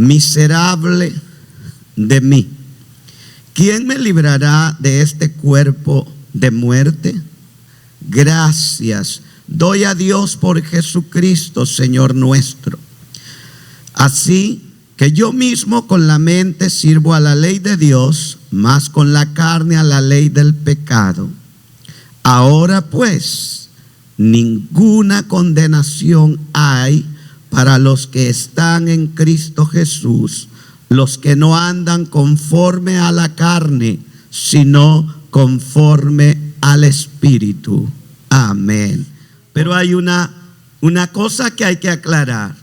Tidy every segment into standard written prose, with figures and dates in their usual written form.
miserable de mí, ¿quién me librará de este cuerpo de muerte? Gracias doy a Dios por Jesucristo, Señor nuestro. Así que yo mismo con la mente sirvo a la ley de Dios, mas con la carne a la ley del pecado. Ahora pues, ninguna condenación hay para los que están en Cristo Jesús, los que no andan conforme a la carne, sino conforme al Espíritu. Amén. Pero hay una cosa que hay que aclarar.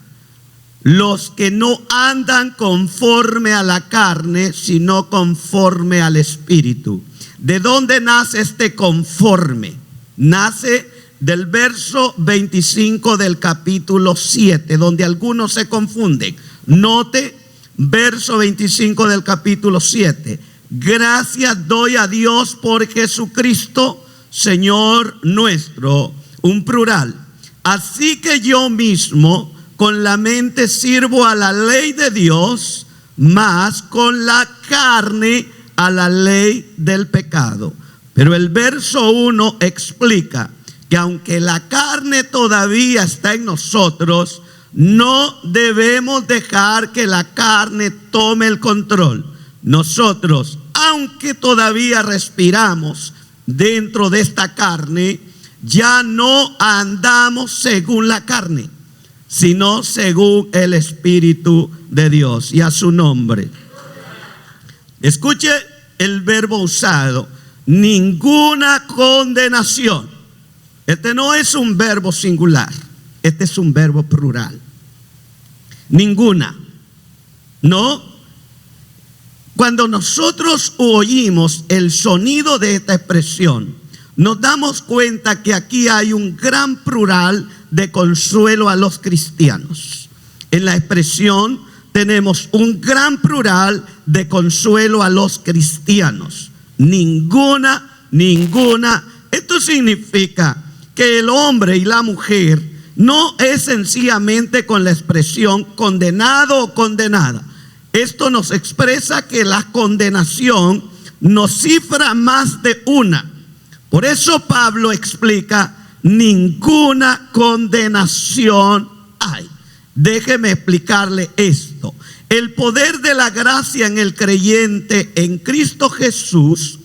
Los que no andan conforme a la carne, sino conforme al Espíritu. ¿De dónde nace este conforme? Nace del verso 25 del capítulo 7, donde algunos se confunden. Note, verso 25 del capítulo 7. Gracias doy a Dios por Jesucristo, Señor nuestro. Un plural. Así que yo mismo con la mente sirvo a la ley de Dios, mas con la carne a la ley del pecado. Pero el verso 1 explica que aunque la carne todavía está en nosotros, no debemos dejar que la carne tome el control. Nosotros, aunque todavía respiramos dentro de esta carne, ya no andamos según la carne, sino según el Espíritu de Dios. Y a su nombre. Escuche el verbo usado: ninguna condenación. Este no es un verbo singular, este es un verbo plural. Ninguna. No. Cuando nosotros oímos el sonido de esta expresión, nos damos cuenta que aquí hay un gran plural de consuelo a los cristianos. En la expresión tenemos un gran plural de consuelo a los cristianos. Ninguna. Esto significa que el hombre y la mujer no es sencillamente con la expresión condenado o condenada. Esto nos expresa que la condenación nos cifra más de una. Por eso Pablo explica: ninguna condenación hay. Déjeme explicarle esto. El poder de la gracia en el creyente en Cristo Jesús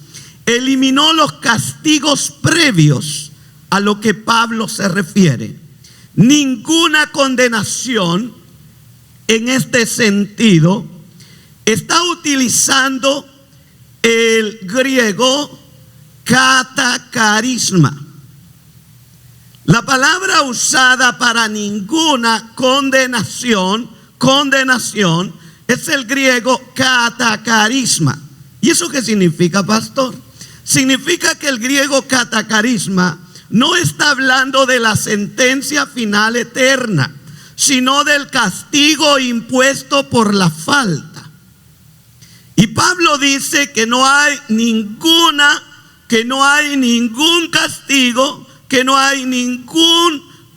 eliminó los castigos previos a lo que Pablo se refiere. Ninguna condenación en este sentido está utilizando el griego catakarisma. La palabra usada para ninguna condenación es el griego catakarisma. ¿Y eso qué significa, pastor? Significa que el griego catakarisma no está hablando de la sentencia final eterna, sino del castigo impuesto por la falta. Y Pablo dice que no hay ningún castigo, que no hay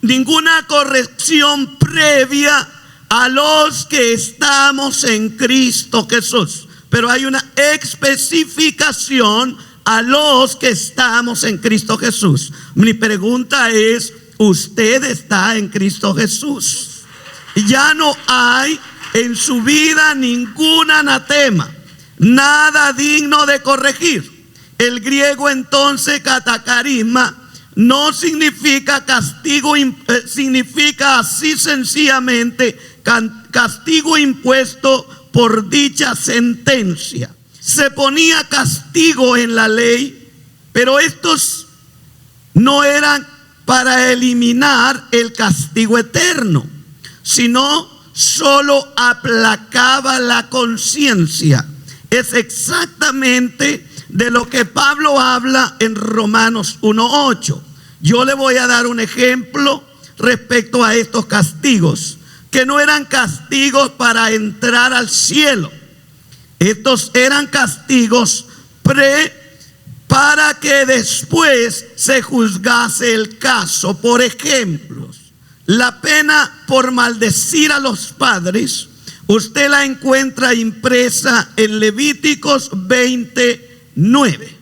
ninguna corrección previa a los que estamos en Cristo Jesús. Pero hay una especificación a los que estamos en Cristo Jesús. Mi pregunta es: ¿usted está en Cristo Jesús? Ya no hay en su vida ningún anatema, nada digno de corregir. El griego entonces catakarisma no significa castigo, significa así sencillamente castigo impuesto por dicha sentencia. Se ponía castigo en la ley, pero estos no eran para eliminar el castigo eterno, sino solo aplacaba la conciencia. Es exactamente de lo que Pablo habla en Romanos 1:8. Yo le voy a dar un ejemplo respecto a estos castigos, que no eran castigos para entrar al cielo. Estos eran castigos para que después se juzgase el caso. Por ejemplo, la pena por maldecir a los padres Usted la encuentra impresa en Levíticos 29.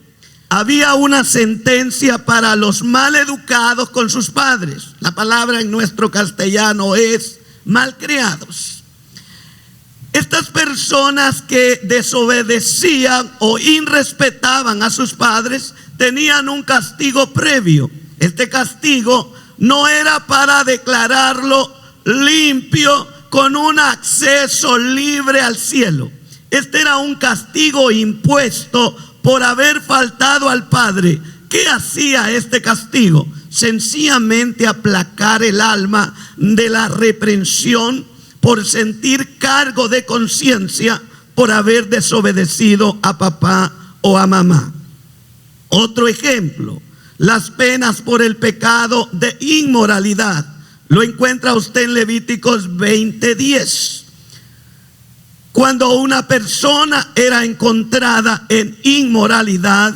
Había una sentencia para los maleducados con sus padres. La palabra en nuestro castellano es malcriados. Estas personas que desobedecían o irrespetaban a sus padres tenían un castigo previo. Este castigo no era para declararlo limpio con un acceso libre al cielo. Este era un castigo impuesto por haber faltado al Padre. ¿Qué hacía este castigo? Sencillamente aplacar el alma de la reprensión por sentir cargo de conciencia por haber desobedecido a papá o a mamá. Otro ejemplo, las penas por el pecado de inmoralidad. Lo encuentra usted en Levíticos 20:10. Cuando una persona era encontrada en inmoralidad,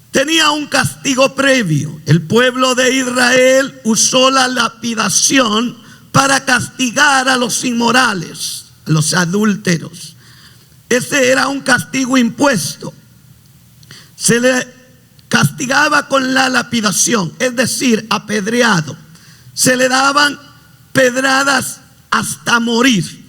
tenía un castigo previo. El pueblo de Israel usó la lapidación para castigar a los inmorales, a los adúlteros. Ese era un castigo impuesto. Se le castigaba con la lapidación, es decir, apedreado. Se le daban pedradas hasta morir.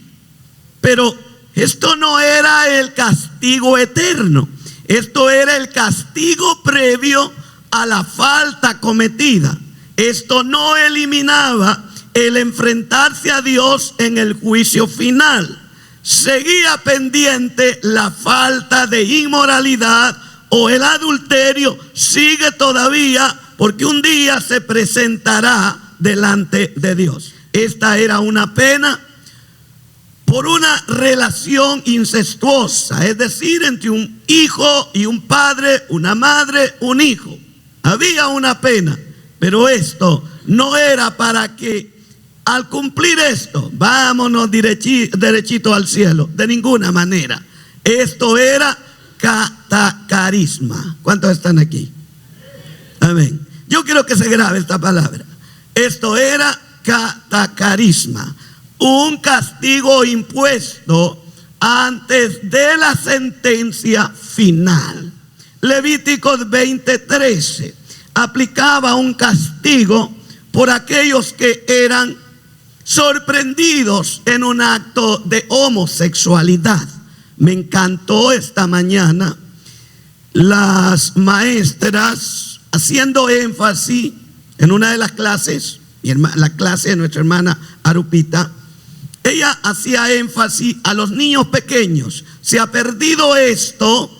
Pero esto no era el castigo eterno. Esto era el castigo previo a la falta cometida. Esto no eliminaba el enfrentarse a Dios en el juicio final. Seguía pendiente la falta de inmoralidad o el adulterio. Sigue todavía, porque un día se presentará delante de Dios. Esta era una pena por una relación incestuosa, es decir, entre un hijo y un padre, una madre, un hijo. Había una pena, pero esto no era para que al cumplir esto, vámonos derechito al cielo. De ninguna manera. Esto era catacarisma. ¿Cuántos están aquí? Amén. Yo quiero que se grabe esta palabra. Esto era catacarisma, un castigo impuesto antes de la sentencia final. Levíticos 20:13 aplicaba un castigo por aquellos que eran sorprendidos en un acto de homosexualidad. Me encantó esta mañana las maestras haciendo énfasis en una de las clases, la clase de nuestra hermana Arupita. Ella hacía énfasis a los niños pequeños. Se ha perdido esto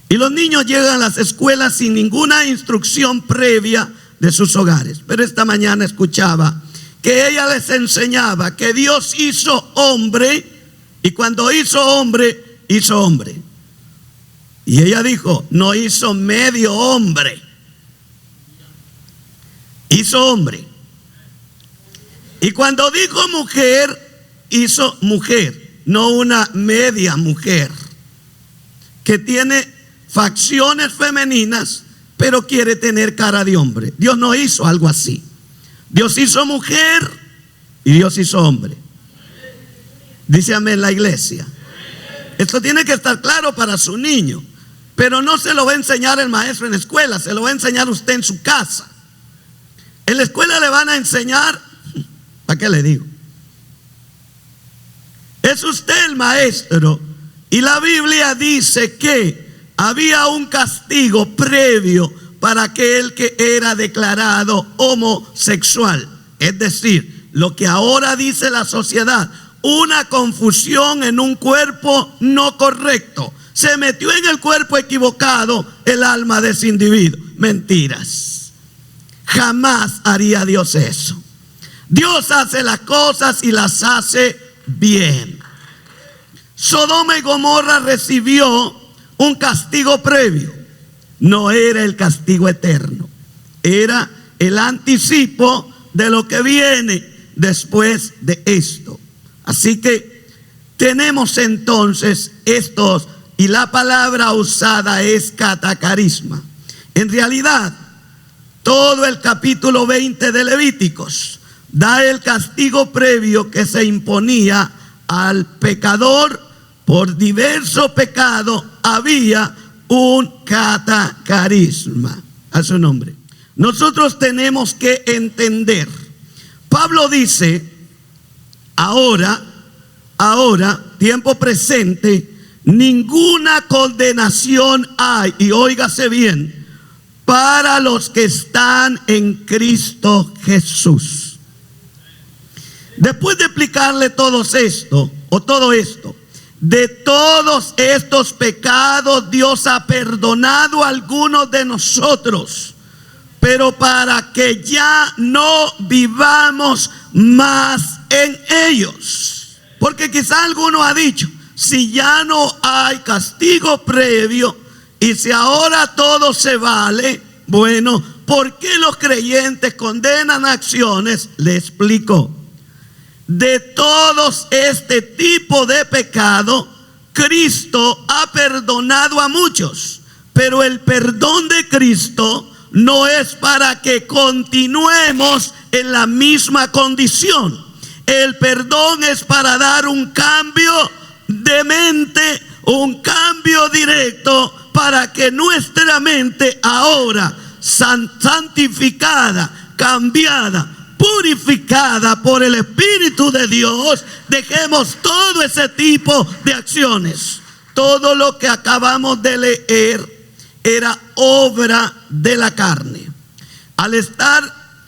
y los niños llegan a las escuelas sin ninguna instrucción previa de sus hogares. Pero esta mañana escuchaba que ella les enseñaba que Dios hizo hombre, y cuando hizo hombre, hizo hombre. Y ella dijo, no hizo medio hombre, hizo hombre. Y cuando dijo mujer, hizo mujer, no una media mujer que tiene facciones femeninas pero quiere tener cara de hombre. Dios no hizo algo así. Dios hizo mujer y Dios hizo hombre. Dice amén la iglesia. Esto tiene que estar claro para su niño, pero no se lo va a enseñar el maestro en la escuela, se lo va a enseñar usted en su casa. En la escuela le van a enseñar, ¿para qué le digo? Es usted el maestro, y la Biblia dice que había un castigo previo para aquel que era declarado homosexual. Es decir, lo que ahora dice la sociedad, una confusión en un cuerpo no correcto. Se metió en el cuerpo equivocado el alma de ese individuo. Mentiras. Jamás haría Dios eso. Dios hace las cosas y las hace bien. Sodoma y Gomorra recibió un castigo previo. No era el castigo eterno, era el anticipo de lo que viene después de esto. Así que tenemos entonces estos, y la palabra usada es catacarisma. En realidad, todo el capítulo 20 de Levíticos da el castigo previo que se imponía al pecador por diverso pecado había un catacarisma. A su nombre. Nosotros tenemos que entender. Pablo dice, ahora, tiempo presente, ninguna condenación hay, y óigase bien, para los que están en Cristo Jesús. Después de explicarle todo esto, de todos estos pecados Dios ha perdonado a algunos de nosotros, pero para que ya no vivamos más en ellos. Porque quizá alguno ha dicho, si ya no hay castigo previo y si ahora todo se vale, bueno, ¿por qué los creyentes condenan acciones? Le explico. De todos este tipo de pecado, Cristo ha perdonado a muchos, pero el perdón de Cristo no es para que continuemos en la misma condición. El perdón es para dar un cambio de mente, un cambio directo, para que nuestra mente ahora santificada, cambiada, purificada por el Espíritu de Dios, dejemos todo ese tipo de acciones. Todo lo que acabamos de leer era obra de la carne. Al estar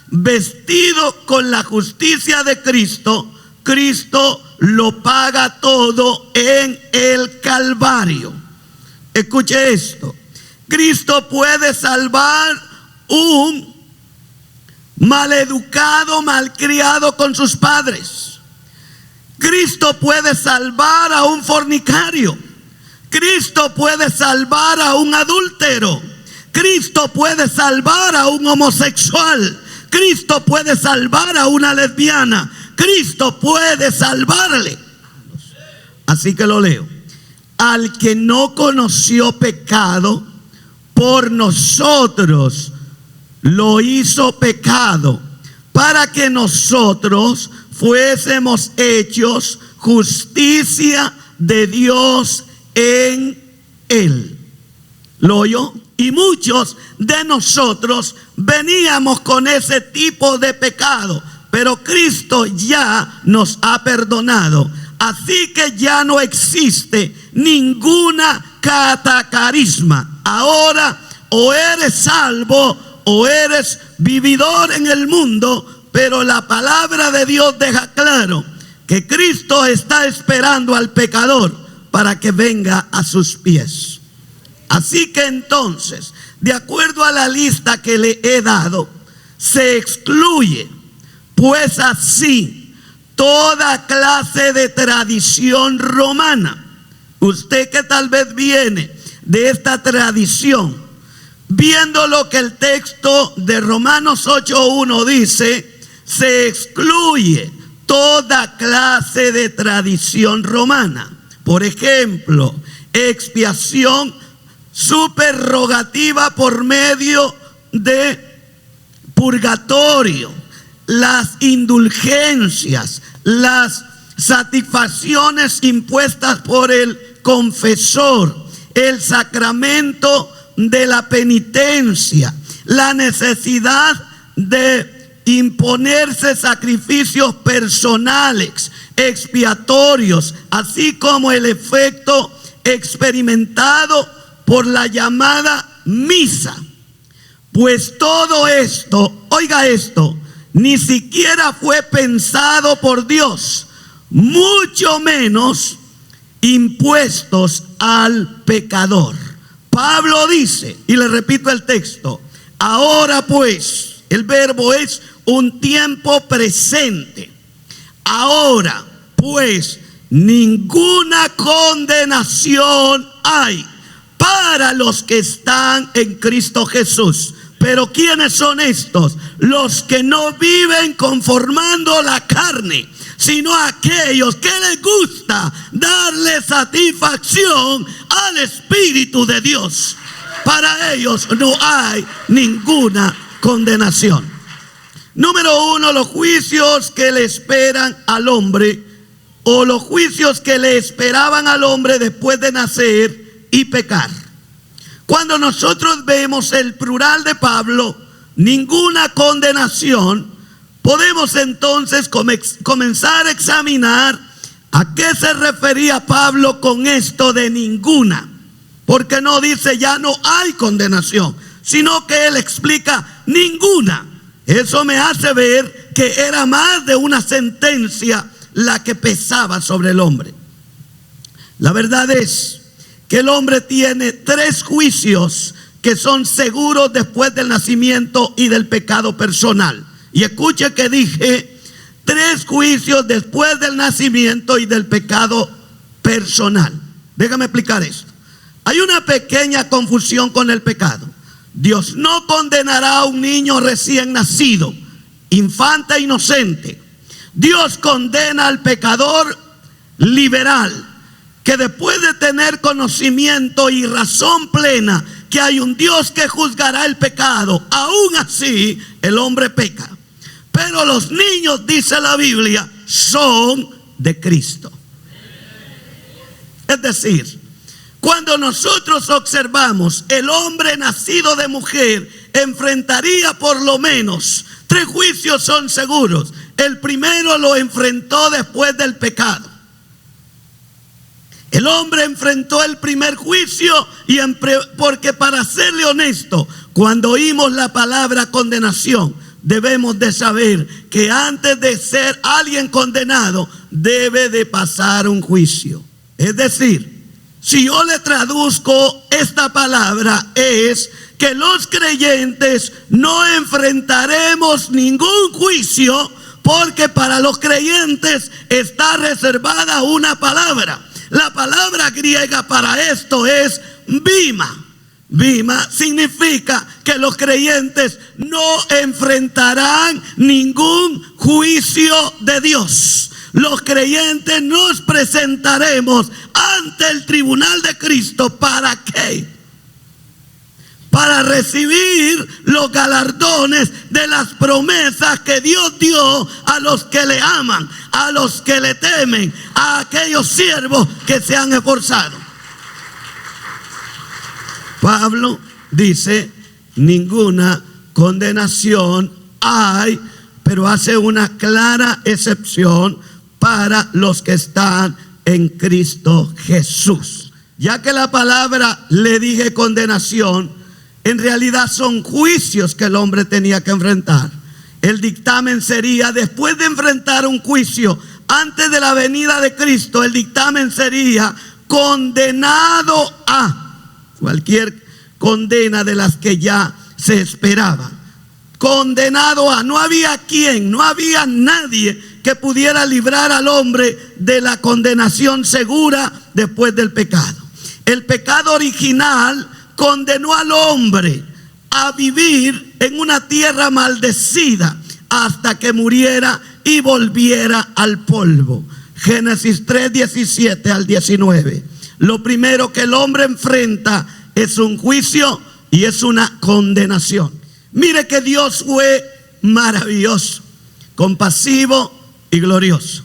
vestido con la justicia de Cristo, Cristo lo paga todo en el Calvario. Escuche esto. Cristo puede salvar un maleducado, malcriado con sus padres. Cristo puede salvar a un fornicario. Cristo puede salvar a un adúltero. Cristo puede salvar a un homosexual. Cristo puede salvar a una lesbiana. Cristo puede salvarle. Así que lo leo. Al que no conoció pecado, por nosotros lo hizo pecado, para que nosotros fuésemos hechos justicia de Dios en él. ¿Lo oyó? Y muchos de nosotros veníamos con ese tipo de pecado, pero Cristo ya nos ha perdonado. Así que ya no existe ninguna catacarisma. Ahora o eres salvo o eres vividor en el mundo, pero la palabra de Dios deja claro que Cristo está esperando al pecador para que venga a sus pies. Así que entonces, de acuerdo a la lista que le he dado, se excluye, pues así, toda clase de tradición romana. Usted que tal vez viene de esta tradición, viendo lo que el texto de Romanos 8:1 dice, se excluye toda clase de tradición romana. Por ejemplo, expiación superrogativa por medio de purgatorio, las indulgencias, las satisfacciones impuestas por el confesor, el sacramento de la penitencia, la necesidad de imponerse sacrificios personales, expiatorios, así como el efecto experimentado por la llamada misa. Pues todo esto, oiga esto, ni siquiera fue pensado por Dios, mucho menos impuestos al pecador. Pablo dice, y le repito el texto, ahora pues, el verbo es un tiempo presente. Ahora pues, ninguna condenación hay para los que están en Cristo Jesús. Pero ¿quiénes son estos? Los que no viven conformando la carne, sino aquellos que les gusta darle satisfacción al Espíritu de Dios. Para ellos no hay ninguna condenación. Número 1, los juicios que le esperan al hombre o los juicios que le esperaban al hombre después de nacer y pecar. Cuando nosotros vemos el plural de Pablo, ninguna condenación, podemos entonces comenzar a examinar a qué se refería Pablo con esto de ninguna. Porque no dice ya no hay condenación, sino que él explica ninguna. Eso me hace ver que era más de una sentencia la que pesaba sobre el hombre. La verdad es que el hombre tiene 3 juicios que son seguros después del nacimiento y del pecado personal. Y escuche que dije 3 juicios después del nacimiento y del pecado personal. Déjame explicar esto. Hay una pequeña confusión con el pecado. Dios no condenará a un niño recién nacido, infante inocente. Dios condena al pecador liberal, que después de tener conocimiento y razón plena que hay un Dios que juzgará el pecado, aún así el hombre peca. Pero los niños, dice la Biblia, son de Cristo. Es decir, cuando nosotros observamos el hombre nacido de mujer, enfrentaría por lo menos 3 juicios son seguros. El primero lo enfrentó después del pecado. El hombre enfrentó el primer juicio porque, para serle honesto, cuando oímos la palabra condenación, debemos de saber que antes de ser alguien condenado, debe de pasar un juicio. Es decir, si yo le traduzco esta palabra, es que los creyentes no enfrentaremos ningún juicio, porque para los creyentes está reservada una palabra. La palabra griega para esto es bima. Bima significa que los creyentes no enfrentarán ningún juicio de Dios. Los creyentes nos presentaremos ante el tribunal de Cristo. ¿Para qué? Para recibir los galardones de las promesas que Dios dio a los que le aman, a los que le temen, a aquellos siervos que se han esforzado. Pablo dice, ninguna condenación hay, pero hace una clara excepción para los que están en Cristo Jesús. Ya que la palabra le dije condenación, en realidad son juicios que el hombre tenía que enfrentar. El dictamen sería, después de enfrentar un juicio, antes de la venida de Cristo, el dictamen sería condenado a cualquier condena de las que ya se esperaba. Condenado a, no había quien, no había nadie que pudiera librar al hombre de la condenación segura después del pecado. El pecado original condenó al hombre a vivir en una tierra maldecida hasta que muriera y volviera al polvo. Génesis 3, 17 al 19. Lo primero que el hombre enfrenta es un juicio y es una condenación. Mire que Dios fue maravilloso, compasivo y glorioso,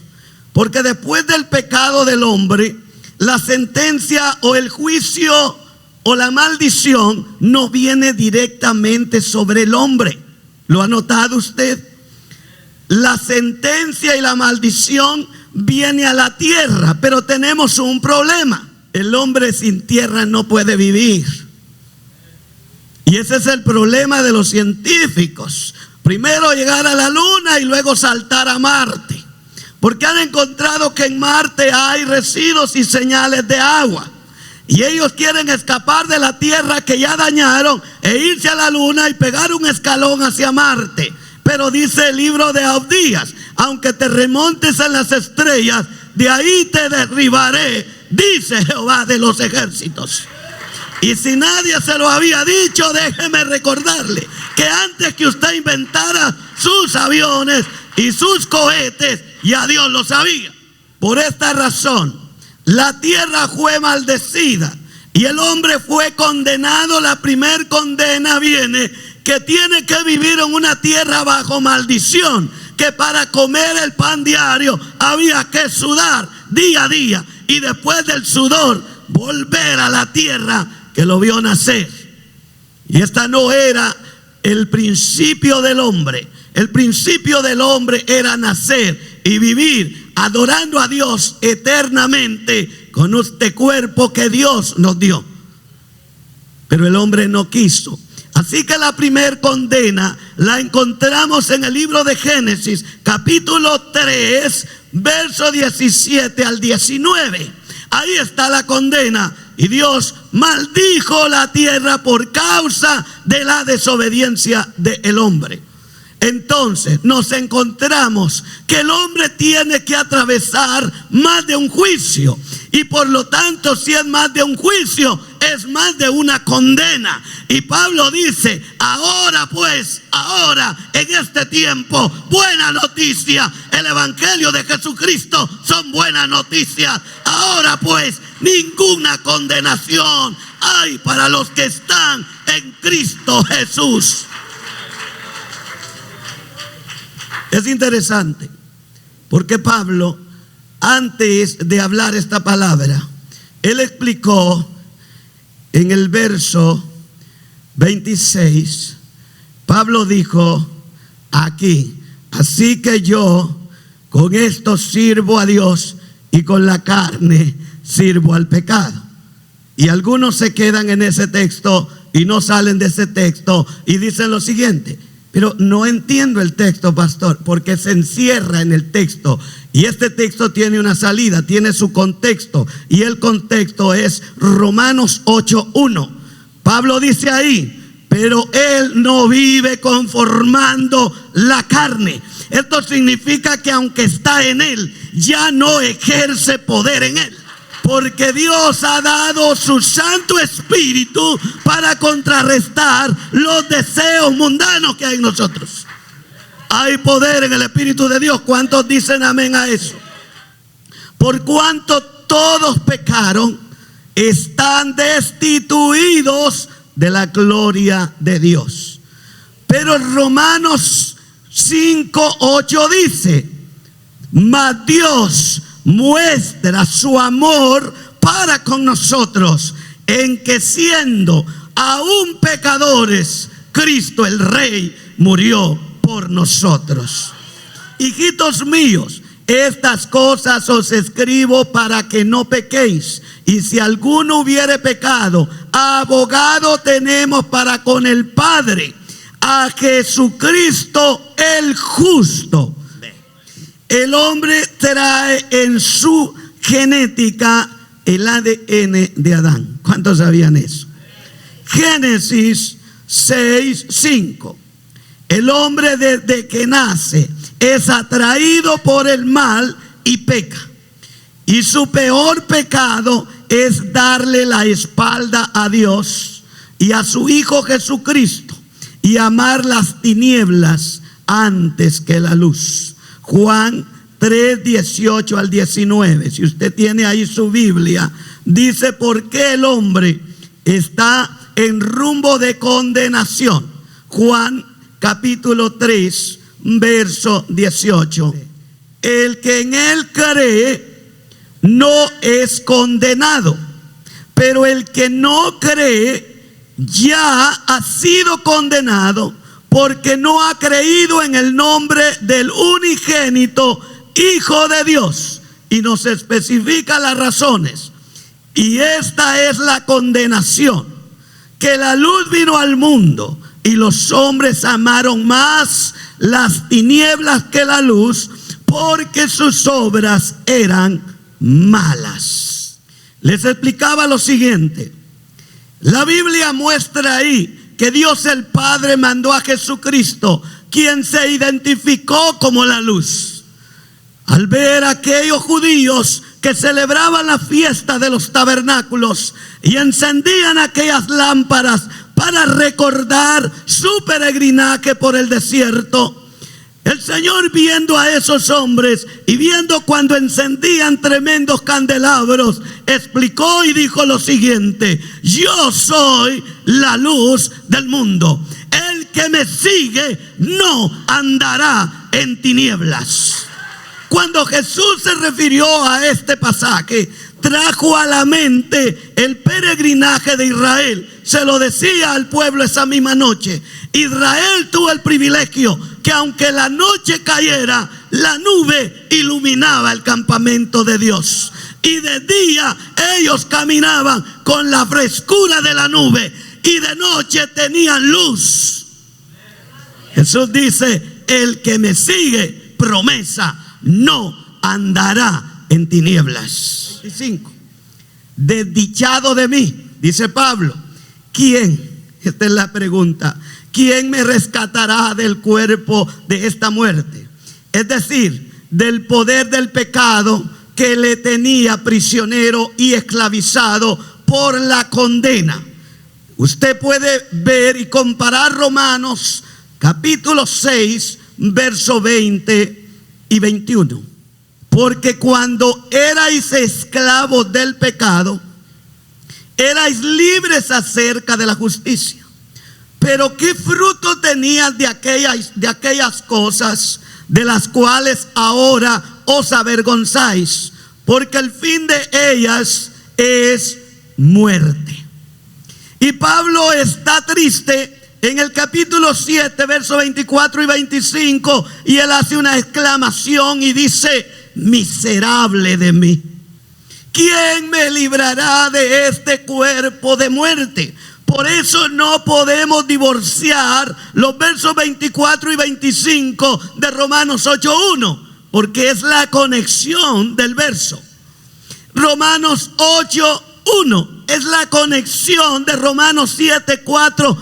porque después del pecado del hombre, la sentencia o el juicio o la maldición no viene directamente sobre el hombre. ¿Lo ha notado usted? La sentencia y la maldición viene a la tierra, pero tenemos un problema. El hombre sin tierra no puede vivir. Y ese es el problema de los científicos. Primero llegar a la luna y luego saltar a Marte, porque han encontrado que en Marte hay residuos y señales de agua. Y ellos quieren escapar de la tierra que ya dañaron e irse a la luna y pegar un escalón hacia Marte. Pero dice el libro de Abdías, aunque te remontes en las estrellas, de ahí te derribaré, dice Jehová de los ejércitos. Y si nadie se lo había dicho, déjeme recordarle que antes que usted inventara sus aviones y sus cohetes, ya Dios lo sabía. Por esta razón, la tierra fue maldecida y el hombre fue condenado. La primer condena viene que tiene que vivir en una tierra bajo maldición, que para comer el pan diario había que sudar día a día, y después del sudor volver a la tierra que lo vio nacer. Y esta no era el principio del hombre. El principio del hombre era nacer y vivir adorando a Dios eternamente con este cuerpo que Dios nos dio. Pero el hombre no quiso. Así que la primer condena la encontramos en el libro de Génesis, capítulo 3, verso 17 al 19. Ahí está la condena. Y Dios maldijo la tierra por causa de la desobediencia del hombre. Entonces nos encontramos que el hombre tiene que atravesar más de un juicio, y por lo tanto, si es más de un juicio, es más de una condena. Y Pablo dice: ahora pues, ahora en este tiempo, buena noticia, el evangelio de Jesucristo son buenas noticias. Ahora pues, ninguna condenación hay para los que están en Cristo Jesús. Es interesante, porque Pablo, antes de hablar esta palabra, él explicó en el verso 26, Pablo dijo aquí: así que yo con esto sirvo a Dios y con la carne sirvo al pecado. Y algunos se quedan en ese texto y no salen de ese texto y dicen lo siguiente: pero no entiendo el texto, pastor, porque se encierra en el texto. Y este texto tiene una salida, tiene su contexto. Y el contexto es Romanos 8:1. Pablo dice ahí: pero él no vive conformando la carne. Esto significa que aunque está en él, ya no ejerce poder en él. Porque Dios ha dado su Santo Espíritu para contrarrestar los deseos mundanos que hay en nosotros. Hay poder en el Espíritu de Dios. ¿Cuántos dicen amén a eso? Por cuanto todos pecaron, están destituidos de la gloria de Dios. Pero Romanos 5:8 dice: mas Dios muestra su amor para con nosotros, en que siendo aún pecadores, Cristo el Rey murió por nosotros. Hijitos míos, estas cosas os escribo para que no pequéis. Y si alguno hubiere pecado, abogado tenemos para con el Padre, a Jesucristo el justo. El hombre trae en su genética el ADN de Adán. ¿Cuántos sabían eso? Génesis 6:5. El hombre desde que nace es atraído por el mal y peca. Y su peor pecado es darle la espalda a Dios y a su Hijo Jesucristo, y amar las tinieblas antes que la luz. Juan 3:18 al 19. Si usted tiene ahí su Biblia, dice: ¿por qué el hombre está en rumbo de condenación? Juan capítulo 3, verso 18. El que en él cree no es condenado, pero el que no cree ya ha sido condenado, porque no ha creído en el nombre del unigénito Hijo de Dios. Y nos especifica las razones. Y esta es la condenación: que la luz vino al mundo, y los hombres amaron más las tinieblas que la luz, porque sus obras eran malas. Les explicaba lo siguiente: la Biblia muestra ahí que Dios el Padre mandó a Jesucristo, quien se identificó como la luz. Al ver a aquellos judíos que celebraban la fiesta de los tabernáculos y encendían aquellas lámparas para recordar su peregrinaje por el desierto, el Señor, viendo a esos hombres y viendo cuando encendían tremendos candelabros, explicó y dijo lo siguiente: yo soy la luz del mundo. El que me sigue no andará en tinieblas. Cuando Jesús se refirió a este pasaje, trajo a la mente el peregrinaje de Israel. Se lo decía al pueblo esa misma noche. Israel tuvo el privilegio que aunque la noche cayera, la nube iluminaba el campamento de Dios. Y de día ellos caminaban con la frescura de la nube y de noche tenían luz. Jesús dice: el que me sigue, promesa, no andará en tinieblas. 25. Desdichado de mí, dice Pablo, ¿quién? Esta es la pregunta. ¿Quién me rescatará del cuerpo de esta muerte? Es decir, del poder del pecado que le tenía prisionero y esclavizado por la condena. Usted puede ver y comparar Romanos capítulo 6, verso 20 y 21. Porque cuando erais esclavos del pecado, erais libres acerca de la justicia. Pero ¿qué fruto tenías de aquellas cosas de las cuales ahora os avergonzáis? Porque el fin de ellas es muerte. Y Pablo está triste en el capítulo 7, versos 24 y 25, y él hace una exclamación y dice: miserable de mí, ¿quién me librará de este cuerpo de muerte? Por eso no podemos divorciar los versos 24 y 25 de Romanos 8:1, porque es la conexión del verso. Romanos 8:1 es la conexión de Romanos 7:4,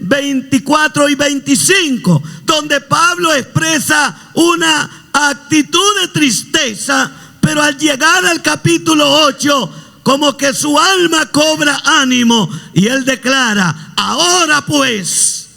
24 y 25, donde Pablo expresa una actitud de tristeza, pero al llegar al capítulo 8, como que su alma cobra ánimo y él declara: ahora pues,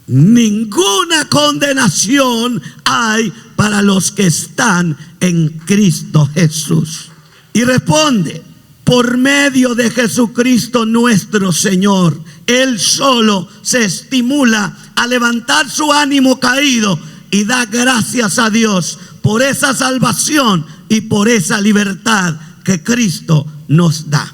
ninguna condenación hay para los que están en Cristo Jesús. Y responde: por medio de Jesucristo nuestro Señor. Él solo se estimula a levantar su ánimo caído y da gracias a Dios por esa salvación y por esa libertad que Cristo nos da.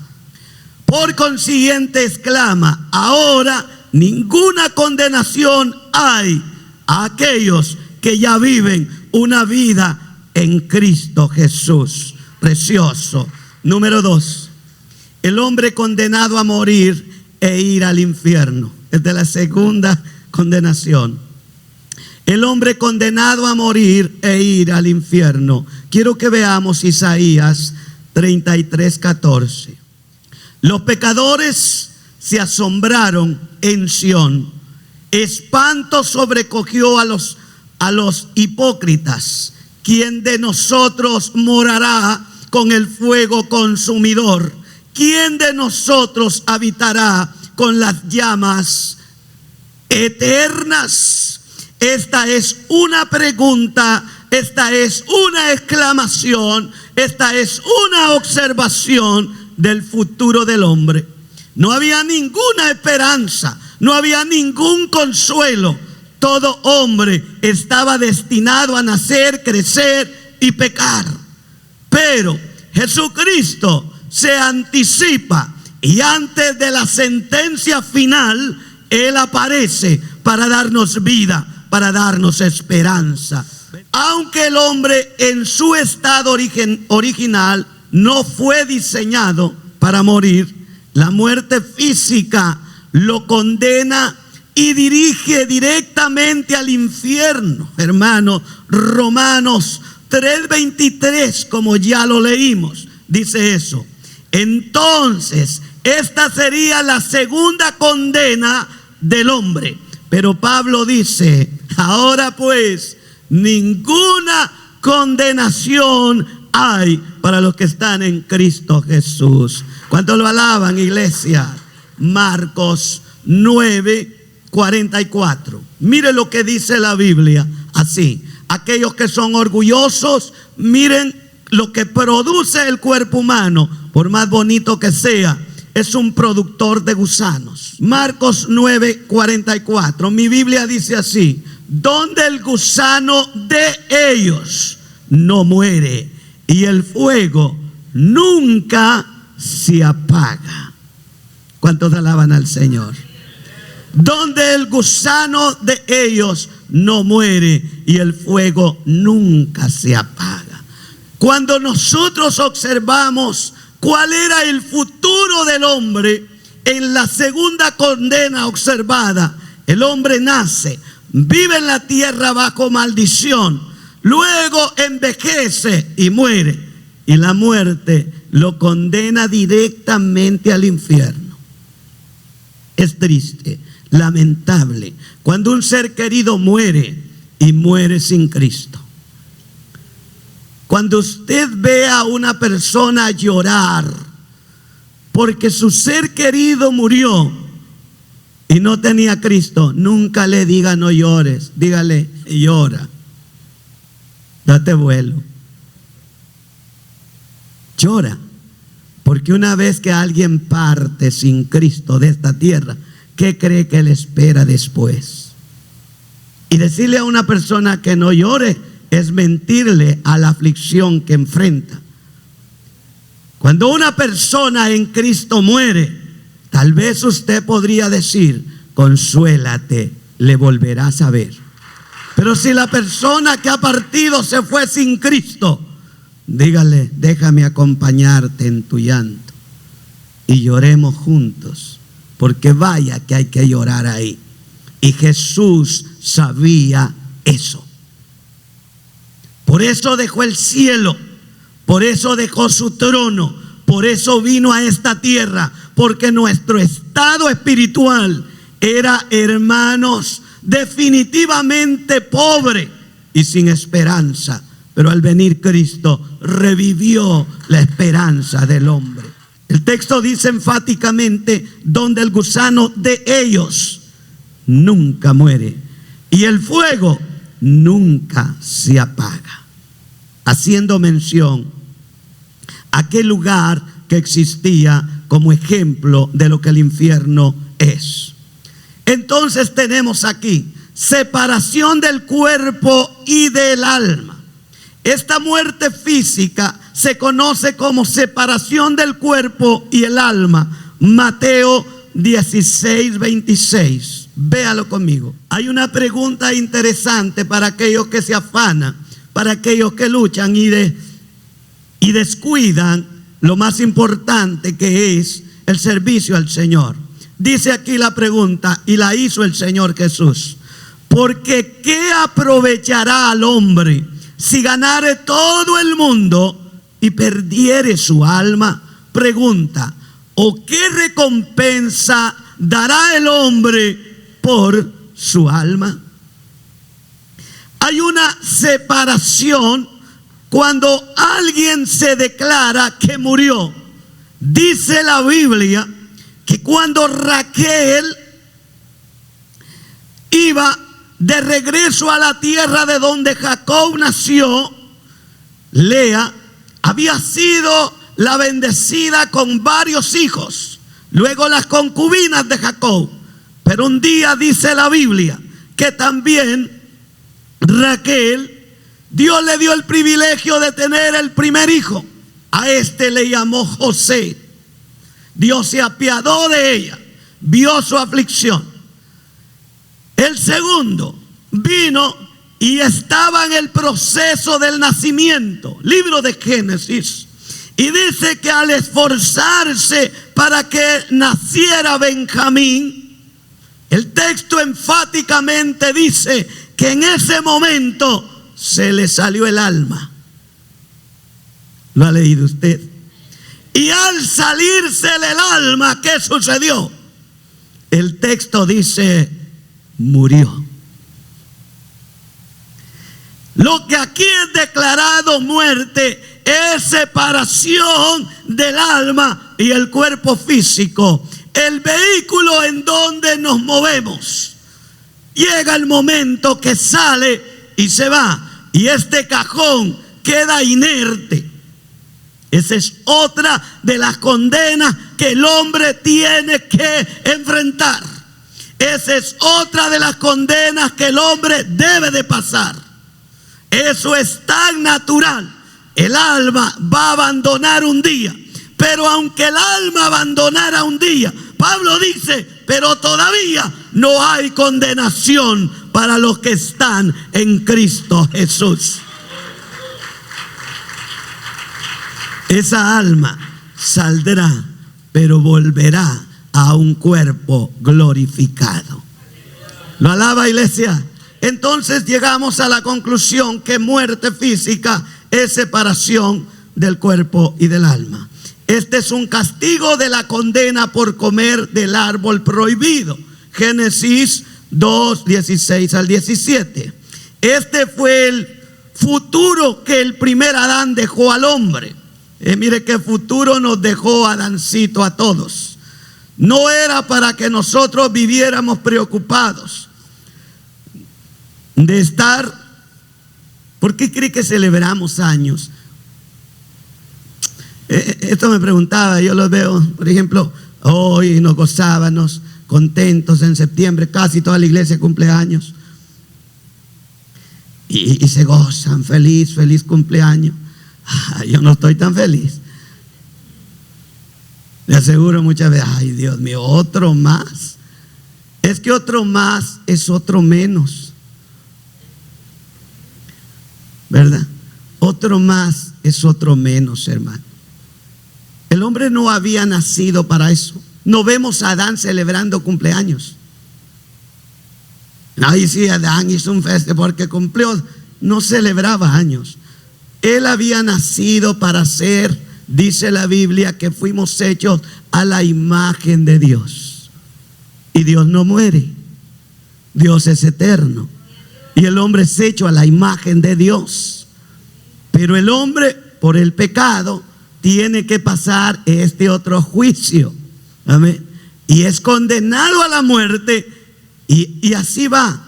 Por consiguiente exclama: ahora ninguna condenación hay a aquellos que ya viven una vida en Cristo Jesús. Precioso. Número 2. El hombre condenado a morir e ir al infierno. Es de la segunda condenación. El hombre condenado a morir e ir al infierno. Quiero que veamos Isaías 33:14. Los pecadores se asombraron en Sión. Espanto sobrecogió a los hipócritas. ¿Quién de nosotros morará con el fuego consumidor? ¿Quién de nosotros habitará con las llamas eternas? Esta es una pregunta, esta es una exclamación, esta es una observación del futuro del hombre. No había ninguna esperanza, no había ningún consuelo. Todo hombre estaba destinado a nacer, crecer y pecar. Pero Jesucristo se anticipa y antes de la sentencia final, Él aparece para darnos vida, para darnos esperanza. Aunque el hombre en su estado original no fue diseñado para morir, la muerte física lo condena y dirige directamente al infierno. Hermano, Romanos 3:23, como ya lo leímos, dice eso. Entonces, esta sería la segunda condena del hombre. Pero Pablo dice: ahora pues, ninguna condenación hay para los que están en Cristo Jesús. ¿Cuántos lo alaban, iglesia? Marcos 9:44. Mire lo que dice la Biblia así: aquellos que son orgullosos, miren lo que produce el cuerpo humano, por más bonito que sea, es un productor de gusanos. Marcos 9:44. Mi Biblia dice así: donde el gusano de ellos no muere y el fuego nunca se apaga. ¿Cuántos alaban al Señor? Donde el gusano de ellos no muere y el fuego nunca se apaga. Cuando nosotros observamos cuál era el futuro del hombre en la segunda condena observada, el hombre nace, vive en la tierra bajo maldición, luego envejece y muere, y la muerte lo condena directamente al infierno. Es triste, lamentable, cuando un ser querido muere y muere sin Cristo. Cuando usted ve a una persona llorar porque su ser querido murió y no tenía a Cristo, nunca le diga no llores, dígale llora, date vuelo, llora, porque una vez que alguien parte sin Cristo de esta tierra, ¿qué cree que le espera después? Y decirle a una persona que no llore es mentirle a la aflicción que enfrenta. Cuando una persona en Cristo muere, tal vez usted podría decir, consuélate, le volverás a ver. Pero si la persona que ha partido se fue sin Cristo, dígale, déjame acompañarte en tu llanto y lloremos juntos, porque vaya que hay que llorar ahí. Y Jesús sabía eso. Por eso dejó el cielo, por eso dejó su trono, por eso vino a esta tierra, porque nuestro estado espiritual era, hermanos, definitivamente pobre y sin esperanza. Pero al venir Cristo revivió la esperanza del hombre. El texto dice enfáticamente, donde el gusano de ellos nunca muere y el fuego nunca se apaga, haciendo mención a aquel lugar que existía como ejemplo de lo que el infierno es. Entonces tenemos aquí separación del cuerpo y del alma. Esta muerte física se conoce como separación del cuerpo y el alma. Mateo 16:26. Véalo conmigo. Hay una pregunta interesante para aquellos que se afanan, para aquellos que luchan y descuidan lo más importante, que es el servicio al Señor. Dice aquí la pregunta, y la hizo el Señor Jesús: porque ¿qué aprovechará al hombre si ganare todo el mundo y perdiere su alma? Pregunta, ¿o qué recompensa dará el hombre por su alma? Hay una separación cuando alguien se declara que murió. Dice la Biblia que cuando Raquel iba de regreso a la tierra de donde Jacob nació, Lea había sido la bendecida con varios hijos, luego las concubinas de Jacob. Pero un día dice la Biblia que también Raquel, Dios le dio el privilegio de tener el primer hijo. A este le llamó José. Dios se apiadó de ella, vio su aflicción. El segundo vino y estaba en el proceso del nacimiento, libro de Génesis, y dice que al esforzarse para que naciera Benjamín, el texto enfáticamente dice que en ese momento se le salió el alma. ¿Lo ha leído usted? Y al salirse el alma, ¿qué sucedió? El texto dice, murió. Lo que aquí es declarado muerte es separación del alma y el cuerpo físico, el vehículo en donde nos movemos. Llega el momento que sale y se va, y este cajón queda inerte. Esa es otra de las condenas que el hombre tiene que enfrentar. Esa es otra de las condenas que el hombre debe de pasar. Eso es tan natural. El alma va a abandonar un día. Pero aunque el alma abandonara un día, Pablo dice, pero todavía no hay condenación para los que están en Cristo Jesús. Esa alma saldrá, pero volverá a un cuerpo glorificado. ¿Lo alaba, iglesia? Entonces llegamos a la conclusión que muerte física es separación del cuerpo y del alma. Este es un castigo de la condena por comer del árbol prohibido. Génesis 2, 16 al 17. Este fue el futuro que el primer Adán dejó al hombre. Mire qué futuro nos dejó Adancito a todos. No era para que nosotros viviéramos preocupados de estar. ¿Por qué cree que celebramos años? Esto me preguntaba, yo lo veo, por ejemplo, hoy nos gozábamos, contentos en septiembre, casi toda la iglesia cumple años. Y se gozan, feliz cumpleaños. Yo no estoy tan feliz. Le aseguro muchas veces, ay Dios mío, otro más. Es que otro más es otro menos, ¿verdad? Otro más es otro menos, hermano. El hombre no había nacido para eso. No vemos a Adán celebrando cumpleaños. Ay, sí, Adán hizo un festejo porque cumplió. No celebraba años. Él había nacido para ser, dice la Biblia, que fuimos hechos a la imagen de Dios. Y Dios no muere. Dios es eterno. Y el hombre es hecho a la imagen de Dios. Pero el hombre, por el pecado, tiene que pasar este otro juicio. Amén. Y es condenado a la muerte. Y así va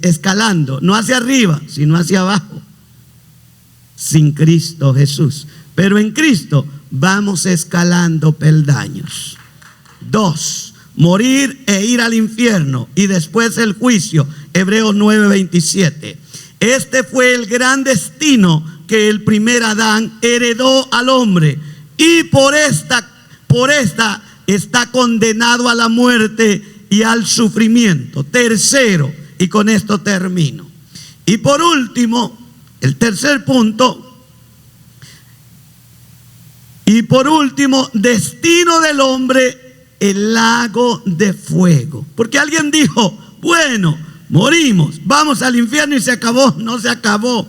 escalando. No hacia arriba, sino hacia abajo. Sin Cristo Jesús. Pero en Cristo vamos escalando peldaños. 2. Morir e ir al infierno. Y después el juicio. Hebreos 9:27. Este fue el gran destino que el primer Adán heredó al hombre. Y por esta está condenado a la muerte y al sufrimiento. Tercero, y con esto termino. Y por último, el tercer punto. Y por último, destino del hombre, el lago de fuego. Porque alguien dijo, bueno, morimos, vamos al infierno y se acabó. No se acabó.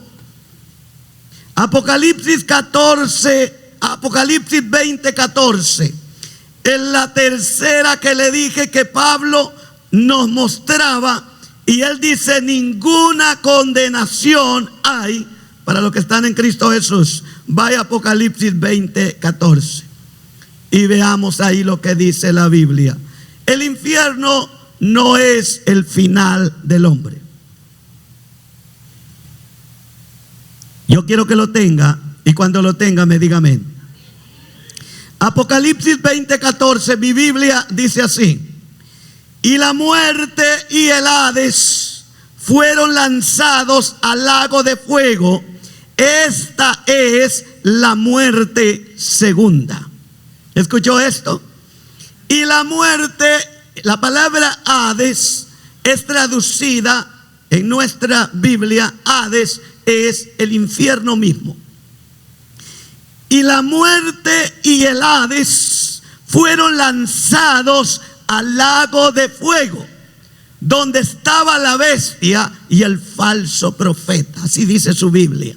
Apocalipsis 20:14. En la tercera que le dije que Pablo nos mostraba, y él dice, ninguna condenación hay para los que están en Cristo Jesús. Vaya a Apocalipsis 20:14 y veamos ahí lo que dice la Biblia. El infierno no es el final del hombre. Yo quiero que lo tenga, y cuando lo tenga me diga amén. Apocalipsis 20:14, mi Biblia dice así: y la muerte y el Hades fueron lanzados al lago de fuego. Esta es la muerte segunda. ¿Escuchó esto? Y la muerte, la palabra Hades es traducida en nuestra Biblia, Hades es el infierno mismo. Y la muerte y el Hades fueron lanzados al lago de fuego, donde estaba la bestia y el falso profeta. Así dice su Biblia.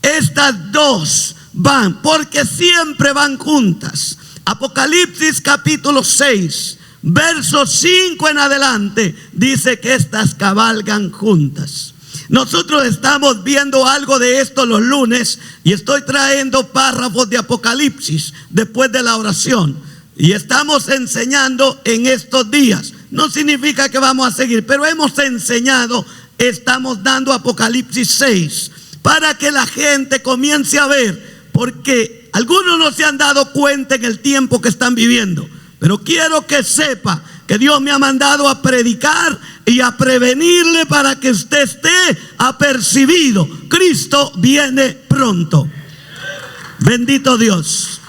Estas dos van, porque siempre van juntas. Apocalipsis capítulo 6, verso 5 en adelante, dice que estas cabalgan juntas. Nosotros estamos viendo algo de esto los lunes, y estoy trayendo párrafos de Apocalipsis después de la oración, y estamos enseñando en estos días. No significa que vamos a seguir, pero hemos enseñado, estamos dando Apocalipsis 6 para que la gente comience a ver, porque algunos no se han dado cuenta en el tiempo que están viviendo. Pero quiero que sepa que Dios me ha mandado a predicar y a prevenirle para que usted esté apercibido. Cristo viene pronto. Bendito Dios.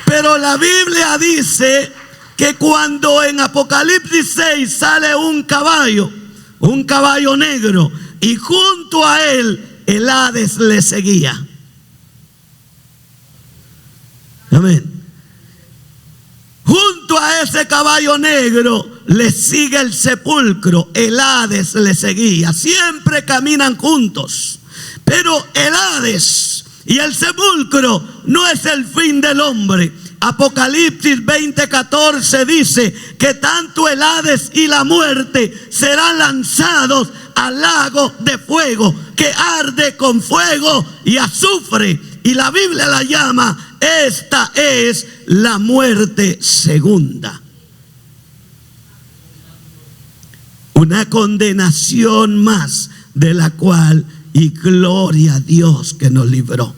Pero la Biblia dice que cuando en Apocalipsis 6 sale un caballo negro, y junto a él el Hades le seguía. Amén. Junto a ese caballo negro le sigue el sepulcro, el Hades le seguía. Siempre caminan juntos. Pero el Hades y el sepulcro no es el fin del hombre. Apocalipsis 20:14 dice que tanto el Hades y la muerte serán lanzados al lago de fuego, que arde con fuego y azufre. Y la Biblia la llama, esta es la muerte segunda. Una condenación más de la cual, y gloria a Dios que nos libró.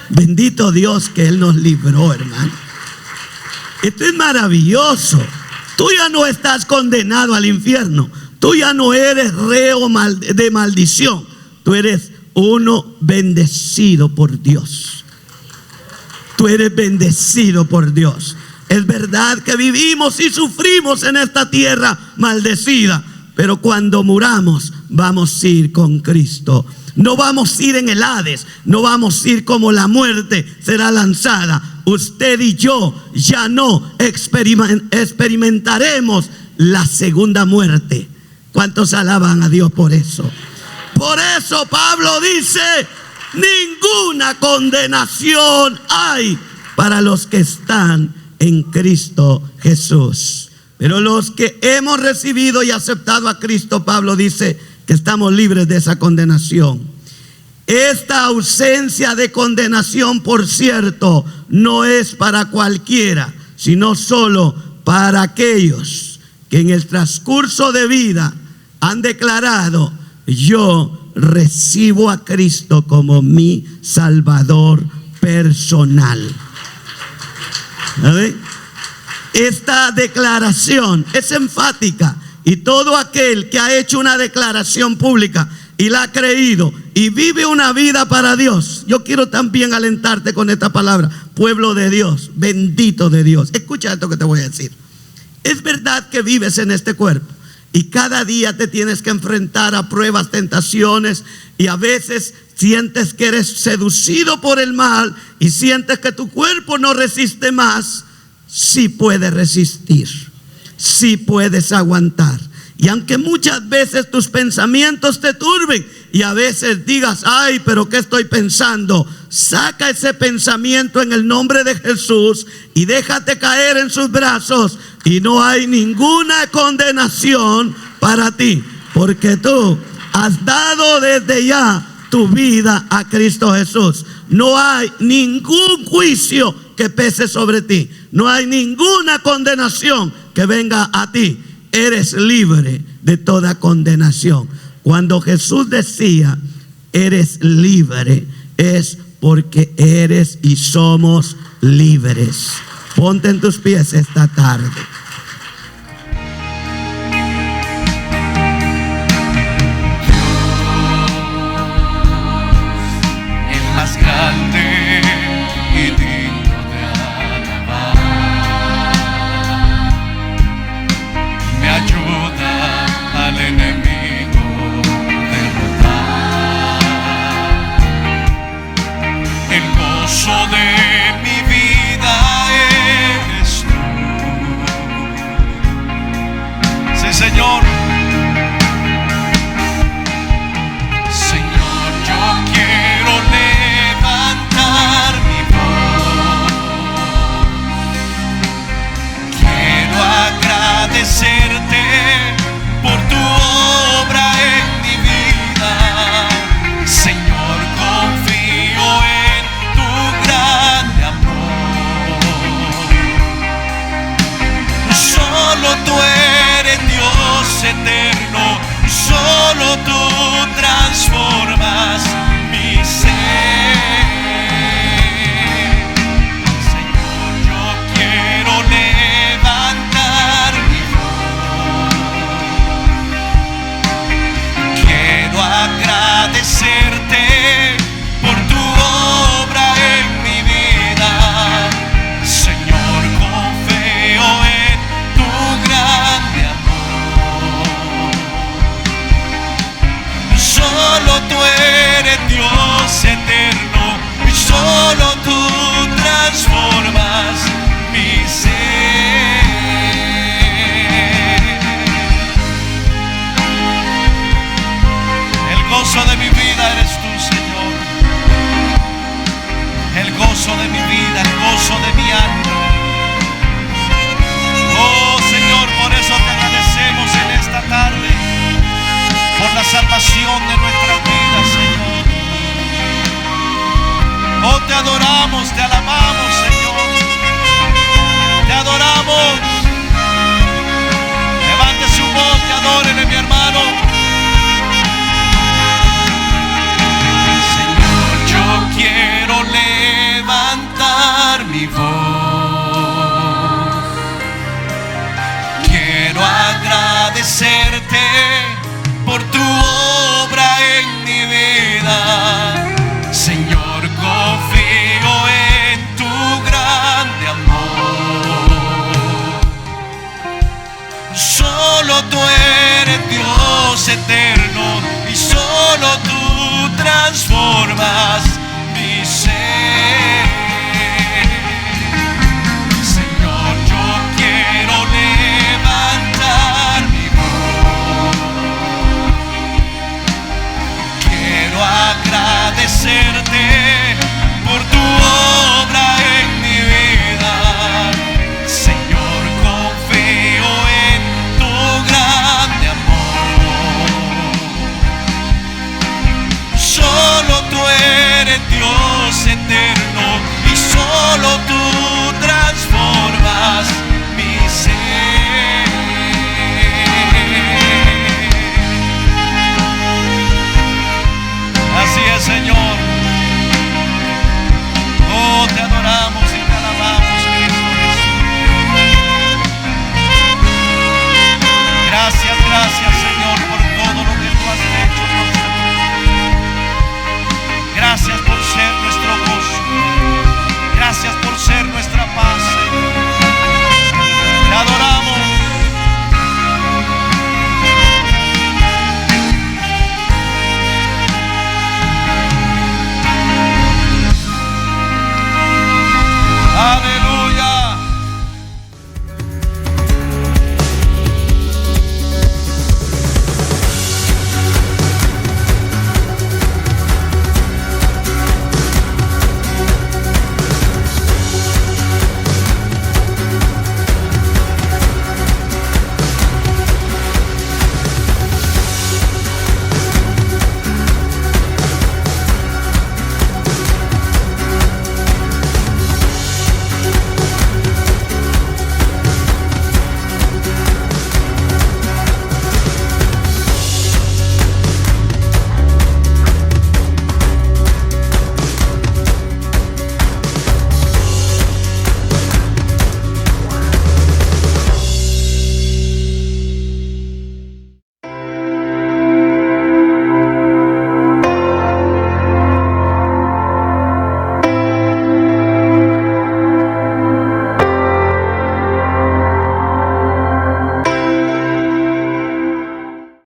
Bendito Dios que Él nos libró, hermano. Esto es maravilloso. Tú ya no estás condenado al infierno. Tú ya no eres reo de maldición. Tú eres uno bendecido por Dios. Tú eres bendecido por Dios. Es verdad que vivimos y sufrimos en esta tierra maldecida, pero cuando muramos vamos a ir con Cristo. No vamos a ir en el Hades, no vamos a ir como la muerte será lanzada. Usted y yo ya no experimentaremos la segunda muerte. ¿Cuántos alaban a Dios por eso? Por eso Pablo dice, ninguna condenación hay para los que están en Cristo Jesús. Pero los que hemos recibido y aceptado a Cristo, Pablo dice que estamos libres de esa condenación. Esta ausencia de condenación, por cierto, no es para cualquiera, sino solo para aquellos que en el transcurso de vida han declarado: yo recibo a Cristo como mi Salvador personal. ¿Sabe? Esta declaración es enfática, y todo aquel que ha hecho una declaración pública y la ha creído y vive una vida para Dios, yo quiero también alentarte con esta palabra: pueblo de Dios, bendito de Dios. Escucha esto que te voy a decir. Es verdad que vives en este cuerpo y cada día te tienes que enfrentar a pruebas, tentaciones, y a veces sientes que eres seducido por el mal y sientes que tu cuerpo no resiste más. Sí puedes resistir, sí puedes aguantar. Y aunque muchas veces tus pensamientos te turben y a veces digas: ay, pero ¿qué estoy pensando? Saca ese pensamiento en el nombre de Jesús y déjate caer en sus brazos, y no hay ninguna condenación para ti, porque tú has dado desde ya tu vida a Cristo Jesús. No hay ningún juicio que pese sobre ti. No hay ninguna condenación que venga a ti. Eres libre de toda condenación. Cuando Jesús decía eres libre, es porque eres y somos libres. Ponte en tus pies esta tarde. Grande y digno de alabar, me ayuda al enemigo derrotar. El gozo de mi vida eres tú. Sí, Señor. Agradecerte por tu obra en mi vida, Señor. Confío en tu grande amor. Solo tú eres Dios eterno, solo tú transformas mi ser. Señor, yo quiero leer solo tú transformas mi ser. El gozo de mi vida eres tú, Señor. El gozo de mi vida, el gozo de mi alma. Oh Señor, por eso te agradecemos en esta tarde, por la salvación de nuestras vidas, Señor. Oh, te adoramos, te alabamos, Señor. Te adoramos. Levante su voz y adórele, mi hermano. Señor, yo quiero levantar mi voz. Quiero agradecerte por tu obra en mi vida. Señor, confío en tu grande amor. Solo tú eres Dios eterno y solo tú transformas mi ser. Señor, yo quiero levantar mi voz. Quiero agradecerte por tu obra en mi vida. Señor, confío en tu grande amor. Solo tú eres Dios eterno y solo tú